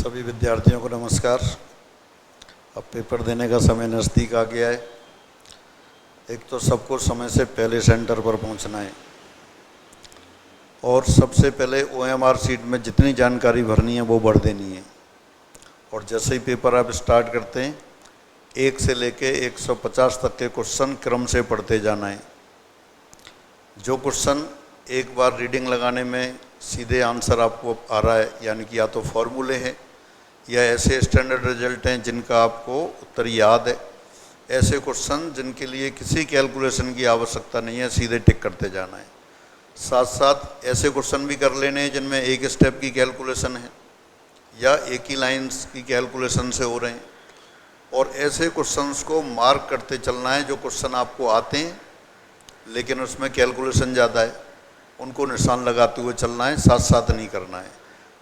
सभी विद्यार्थियों को नमस्कार। अब पेपर देने का समय नज़दीक आ गया है। एक तो सबको समय से पहले सेंटर पर पहुंचना है और सबसे पहले OMR शीट में जितनी जानकारी भरनी है वो भर देनी है। और जैसे ही पेपर आप स्टार्ट करते हैं 1 से लेके 150 तक के क्वेश्चन क्रम से पढ़ते जाना है। जो क्वेश्चन एक बार रीडिंग लगाने में सीधे आंसर आपको आ रहा है, यानी कि या तो फॉर्मूले हैं या ऐसे स्टैंडर्ड रिजल्ट हैं जिनका आपको उत्तर याद है, ऐसे क्वेश्चन जिनके लिए किसी कैलकुलेशन की आवश्यकता नहीं है, सीधे टिक करते जाना है। साथ साथ ऐसे क्वेश्चन भी कर लेने हैं जिनमें एक स्टेप की कैलकुलेशन है या एक ही लाइन्स की कैलकुलेशन से हो रहे हैं, और ऐसे क्वेश्चंस को मार्क करते चलना है। जो क्वेश्चन आपको आते हैं लेकिन उसमें कैलकुलेशन ज़्यादा है, उनको निशान लगाते हुए चलना है, साथ साथ नहीं करना है।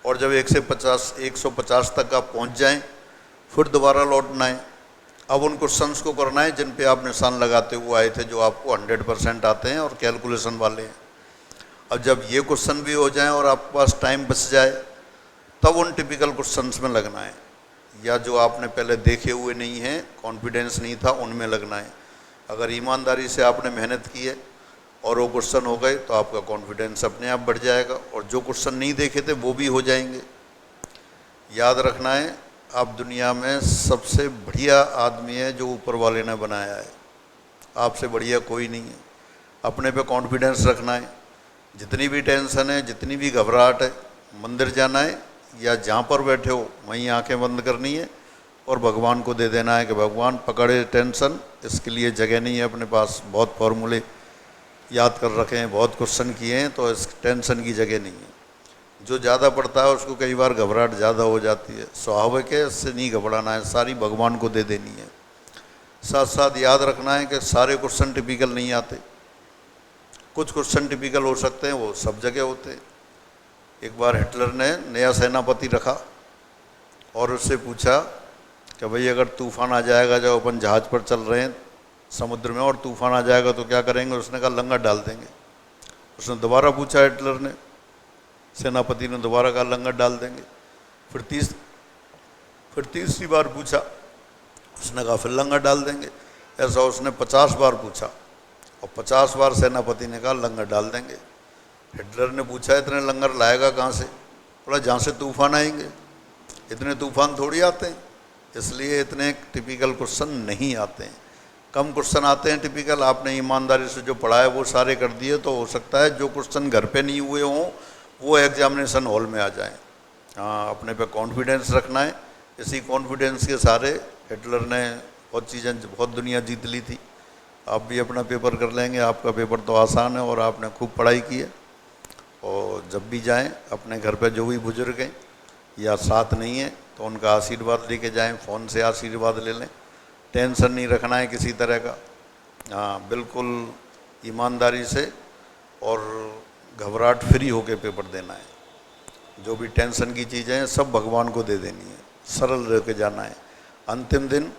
और जब 150 तक आप पहुंच जाएं फिर दोबारा लौटना है। अब उन क्वेश्चंस को करना है जिन पे आप निशान लगाते हुए आए थे, जो आपको 100% आते हैं और कैलकुलेशन वाले हैं। अब जब ये क्वेश्चन भी हो जाएं और आपके पास टाइम बच जाए तब उन टिपिकल क्वेश्चंस में लगना है, या जो आपने पहले देखे हुए नहीं हैं, कॉन्फिडेंस नहीं था, उनमें लगना है। अगर ईमानदारी से आपने मेहनत की है और वो क्वेश्चन हो गए तो आपका कॉन्फिडेंस अपने आप बढ़ जाएगा, और जो क्वेश्चन नहीं देखे थे वो भी हो जाएंगे। याद रखना है, आप दुनिया में सबसे बढ़िया आदमी है जो ऊपर वाले ने बनाया है, आपसे बढ़िया कोई नहीं है। अपने पे कॉन्फिडेंस रखना है। जितनी भी टेंशन है, जितनी भी घबराहट है, मंदिर जाना है या जहाँ पर बैठे हो वहीं आंखें बंद करनी है और भगवान को दे देना है कि भगवान पकड़े टेंशन, इसके लिए जगह नहीं है अपने पास। बहुत फॉर्मूले याद कर रखे हैं, बहुत क्वेश्चन किए हैं, तो इस टेंशन की जगह नहीं है। जो ज़्यादा पढ़ता है उसको कई बार घबराहट ज़्यादा हो जाती है, स्वाभाविक है, इससे नहीं घबराना है, सारी भगवान को दे देनी है। साथ साथ याद रखना है कि सारे क्वेश्चन टिपिकल नहीं आते, कुछ क्वेश्चन टिपिकल हो सकते हैं, वो सब जगह होते हैं। एक बार हिटलर ने नया सेनापति रखा और उससे पूछा कि भाई अगर तूफान आ जाएगा, जब अपन जहाज़ पर चल रहे हैं समुद्र में और तूफान आ जाएगा तो क्या करेंगे? उसने कहा लंगर डाल देंगे। उसने दोबारा पूछा, हिटलर ने, सेनापति ने दोबारा कहा लंगर डाल देंगे। फिर तीसरी बार पूछा, उसने कहा फिर लंगर डाल देंगे। ऐसा उसने 50 बार पूछा और 50 बार सेनापति ने कहा लंगर डाल देंगे। हिटलर ने पूछा इतने लंगर लाएगा कहाँ से? बोला जहाँ से तूफान आएंगे। इतने तूफान थोड़ी आते हैं, इसलिए इतने टिपिकल क्वेश्चन नहीं आते हैं, कम क्वेश्चन आते हैं टिपिकल। आपने ईमानदारी से जो पढ़ा है वो सारे कर दिए तो हो सकता है जो क्वेश्चन घर पे नहीं हुए हों वो एग्जामिनेशन हॉल में आ जाएं। हाँ, अपने पे कॉन्फिडेंस रखना है। इसी कॉन्फिडेंस के सारे हिटलर ने बहुत चीज़ें, बहुत दुनिया जीत ली थी। आप भी अपना पेपर कर लेंगे, आपका पेपर तो आसान है और आपने खूब पढ़ाई की है। और जब भी जाएं अपने घर पे जो भी बुजुर्ग हैं या साथ नहीं है तो उनका आशीर्वाद लेके जाएं, फ़ोन से आशीर्वाद ले लें। टेंशन नहीं रखना है किसी तरह का। हाँ, बिल्कुल ईमानदारी से और घबराहट फ्री होके पेपर देना है। जो भी टेंशन की चीज़ें हैं सब भगवान को दे देनी है, सरल रह के जाना है। अंतिम दिन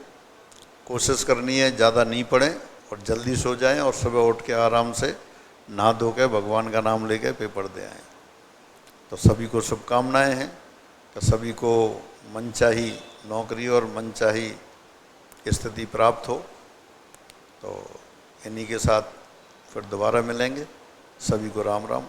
कोशिश करनी है ज़्यादा नहीं पढ़ें और जल्दी सो जाएं और सुबह उठ के आराम से नहा धो के भगवान का नाम लेके पेपर दे आएँ। तो सभी को शुभकामनाएँ हैं कि सभी को मनचाही नौकरी और मनचाही स्थिति प्राप्त हो। तो इन्हीं के साथ फिर दोबारा मिलेंगे। सभी को राम राम।